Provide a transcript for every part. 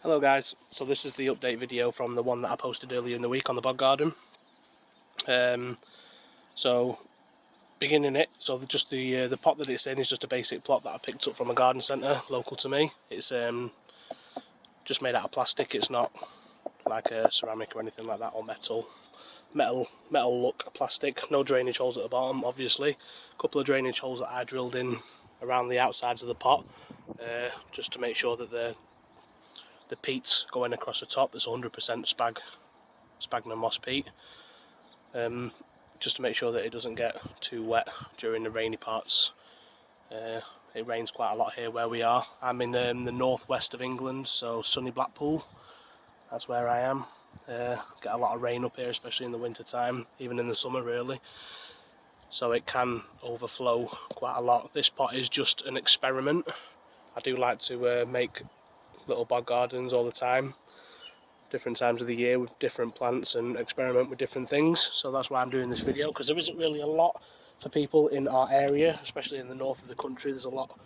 Hello guys, so this is the update video from the one that I posted earlier in the week on the bog garden. So beginning it, so just the pot that it's in is just a basic plot that I picked up from a garden centre local to me. It's just made out of plastic. It's not like a ceramic or anything like that, or metal look plastic. No drainage holes at the bottom, obviously. A couple of drainage holes that I drilled in around the outsides of the pot, just to make sure that the peat's going across the top. There's 100% sphagnum moss peat, just to make sure that it doesn't get too wet during the rainy parts. It rains quite a lot here where we are. I'm in the northwest of England, so sunny Blackpool, that's where I am. Get a lot of rain up here, especially in the winter time, even in the summer really, so it can overflow quite a lot. This pot is just an experiment. I do like to make little bog gardens all the time, different times of the year with different plants, and experiment with different things. So that's why I'm doing this video, because there isn't really a lot for people in our area, especially in the north of the country. There's a lot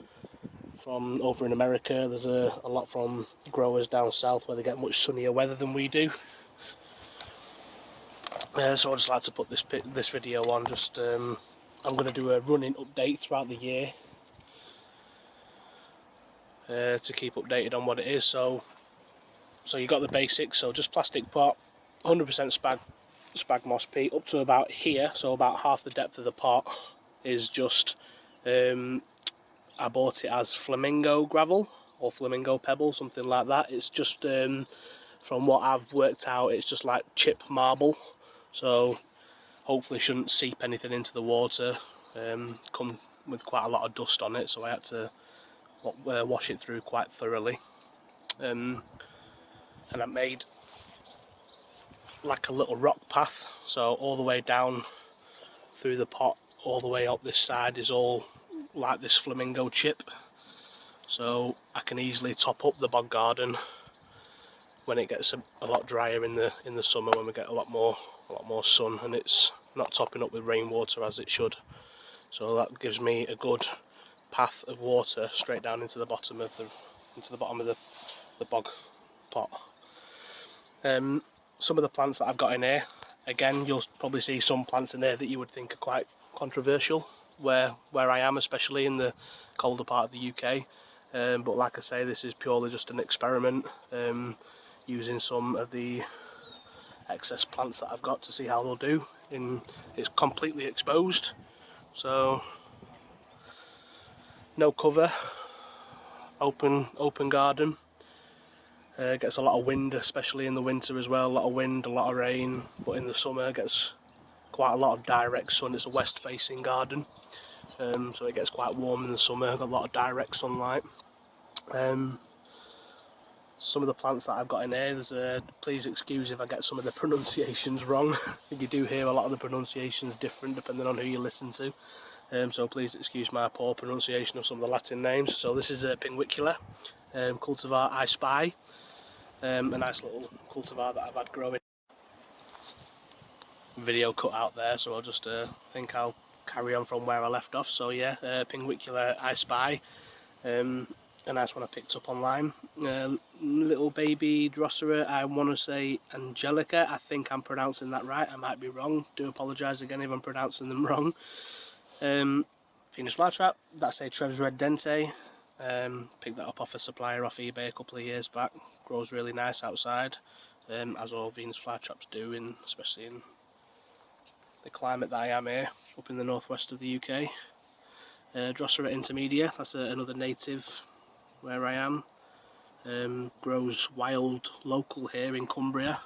from over in America, there's a lot from growers down south where they get much sunnier weather than we do. So I just like to put this video on. Just I'm going to do a running update throughout the year, to keep updated on what it is. So you got the basics. So just plastic pot, 100% spag moss peat up to about here, so about half the depth of the pot is just I bought it as flamingo gravel or flamingo pebble, something like that. It's just from what I've worked out, it's just like chip marble, so hopefully shouldn't seep anything into the water. Come with quite a lot of dust on it, so I had to wash it through quite thoroughly, and I made like a little rock path, so all the way down through the pot, all the way up this side is all like this flamingo chip, so I can easily top up the bog garden when it gets a lot drier in the summer, when we get a lot more sun and it's not topping up with rainwater as it should. So that gives me a good path of water straight down into the bottom of the bog pot. Some of the plants that I've got in here, again, you'll probably see some plants in there that you would think are quite controversial where I am, especially in the colder part of the UK. But like I say, this is purely just an experiment, using some of the excess plants that I've got to see how they'll do. It's completely exposed, so no cover, open garden. Gets a lot of wind, especially in the winter as well. A lot of wind, a lot of rain, but in the summer it gets quite a lot of direct sun. It's a west facing garden, so it gets quite warm in the summer, got a lot of direct sunlight. Some of the plants that I've got in here, please excuse if I get some of the pronunciations wrong. You do hear a lot of the pronunciations different depending on who you listen to, so please excuse my poor pronunciation of some of the Latin names. So this is a Pinguicula cultivar I Spy, a nice little cultivar that I've had growing. Video cut out there, so I'll just think I'll carry on from where I left off. So yeah, Pinguicula I Spy, a nice one I picked up online. Little baby Drosera, I want to say Angelica, I think I'm pronouncing that right, I might be wrong, do apologise again if I'm pronouncing them wrong. Venus Flytrap, that's a Trev's Red Dente. Picked that up off a supplier off eBay a couple of years back. Grows really nice outside, as all Venus Flytraps do, especially in the climate that I am here, up in the northwest of the UK. Drosera Intermedia, that's another native where I am. Grows wild local here in Cumbria.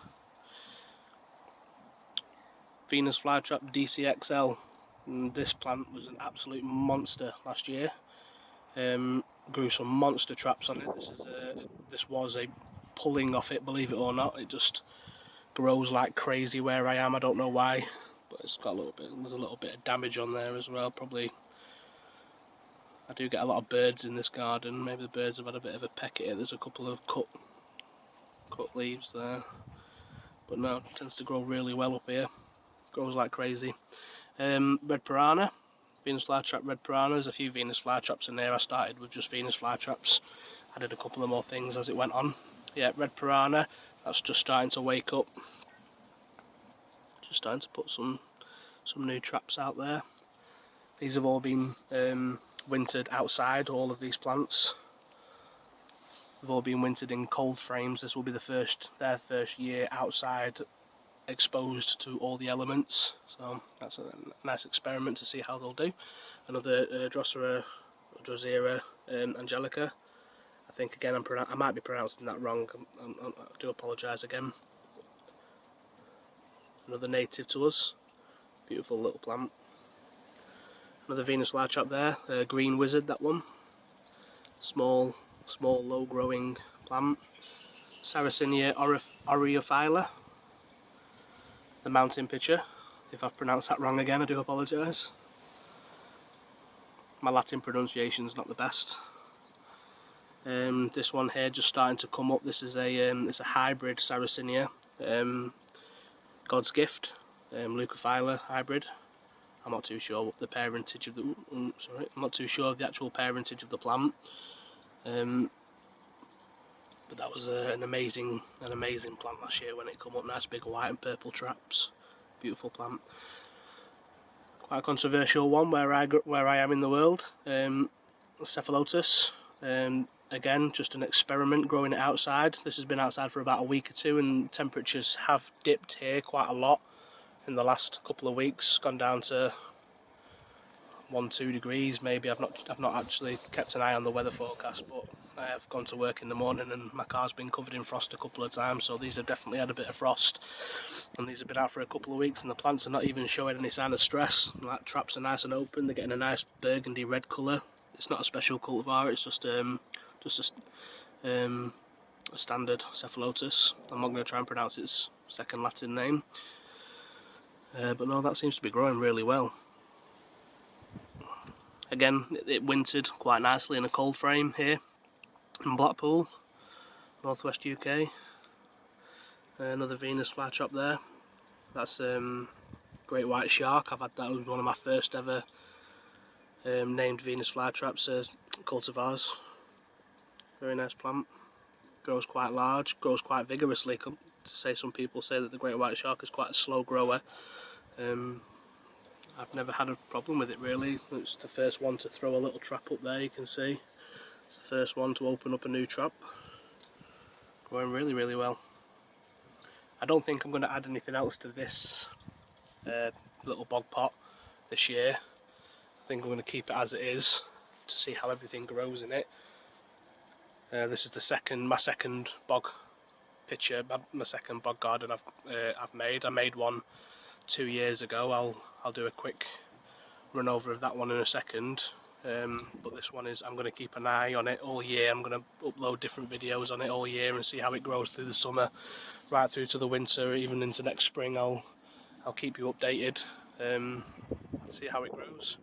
Venus Flytrap Dcxl. This plant was an absolute monster last year. Grew some monster traps on it. This was a pulling off it, believe it or not. It just grows like crazy where I am. I don't know why, but it's got there's a little bit of damage on there as well. Probably, I do get a lot of birds in this garden. Maybe the birds have had a bit of a peck at it. There's a couple of cut leaves there, but no, it tends to grow really well up here. Grows like crazy. Red Piranha, Venus Flytrap Red Piranha. There's a few Venus Flytraps in there. I started with just Venus Flytraps, added a couple of more things as it went on. Yeah, red piranha. That's just starting to wake up. Just starting to put some new traps out there. These have all been wintered outside, all of these plants. They've all been wintered in cold frames. This will be their first year outside, exposed to all the elements. So that's a nice experiment to see how they'll do. Another Drosera Angelica. I think again I might be pronouncing that wrong. I do apologise again. Another native to us. Beautiful little plant. Another Venus flytrap there. Green wizard, that one. Small, low growing plant. Saracinia aureophylla. The mountain pitcher. If I've pronounced that wrong again, I do apologise. My Latin pronunciation's not the best. This one here just starting to come up. This is it's a hybrid Saracinia, God's Gift, Leucophylla hybrid. I'm not too sure what the parentage of the I'm not too sure of the actual parentage of the plant. But that was an amazing plant last year when it come up. Nice big white and purple traps. Beautiful plant. Quite a controversial one where I am in the world. Cephalotus. Again, just an experiment growing it outside. This has been outside for about a week or two, and temperatures have dipped here quite a lot in the last couple of weeks. Gone down to 1-2 degrees maybe. I've not actually kept an eye on the weather forecast, but I have gone to work in the morning and my car's been covered in frost a couple of times, so these have definitely had a bit of frost, and these have been out for a couple of weeks and the plants are not even showing any sign of stress. Like, traps are nice and open, they're getting a nice burgundy red colour. It's not a special cultivar, it's just a standard Cephalotus. I'm not going to try and pronounce its second Latin name, but no, that seems to be growing really well. Again, it wintered quite nicely in a cold frame here in Blackpool, northwest UK. Another Venus flytrap there. That's Great White Shark. I've had that. It was one of my first ever named Venus flytraps cultivars. Very nice plant. Grows quite large, grows quite vigorously. Some people say that the Great White Shark is quite a slow grower. I've never had a problem with it really. It's the first one to throw a little trap up there, you can see. It's the first one to open up a new trap. Growing really, really well. I don't think I'm going to add anything else to this little bog pot this year. I think I'm going to keep it as it is to see how everything grows in it. This is my second bog pitcher, my second bog garden I've made. I made one 2 years ago. I'll do a quick run over of that one in a second. But this one I'm going to keep an eye on it all year. I'm going to upload different videos on it all year and see how it grows through the summer, right through to the winter, even into next spring. I'll keep you updated. See how it grows.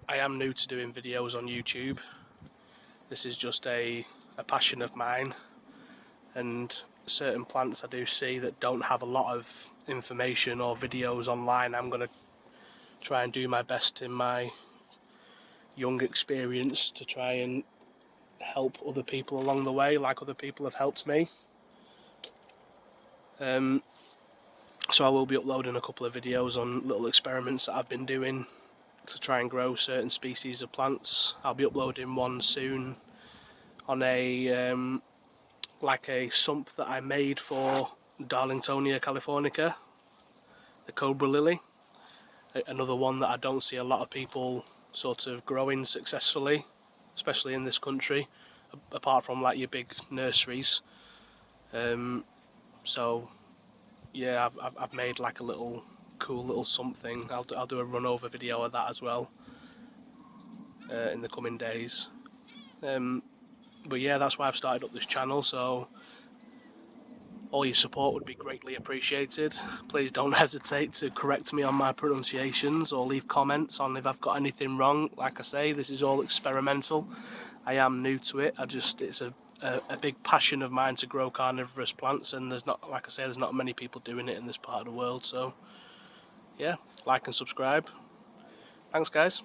I am new to doing videos on YouTube. This is just a passion of mine, and certain plants I do see that don't have a lot of information or videos online, I'm going to try and do my best in my young experience to try and help other people along the way, like other people have helped me. So I will be uploading a couple of videos on little experiments that I've been doing to try and grow certain species of plants. I'll be uploading one soon on a like a sump that I made for Darlingtonia californica, the cobra lily. Another one that I don't see a lot of people sort of growing successfully, especially in this country, apart from like your big nurseries. So yeah, I've made like a little cool little something. I'll do a run over video of that as well in the coming days. But yeah, that's why I've started up this channel, so all your support would be greatly appreciated. Please don't hesitate to correct me on my pronunciations or leave comments on if I've got anything wrong. Like I say, this is all experimental. I am new to it. It's a big passion of mine to grow carnivorous plants, and there's not many people doing it in this part of the world. So yeah, like and subscribe. Thanks guys.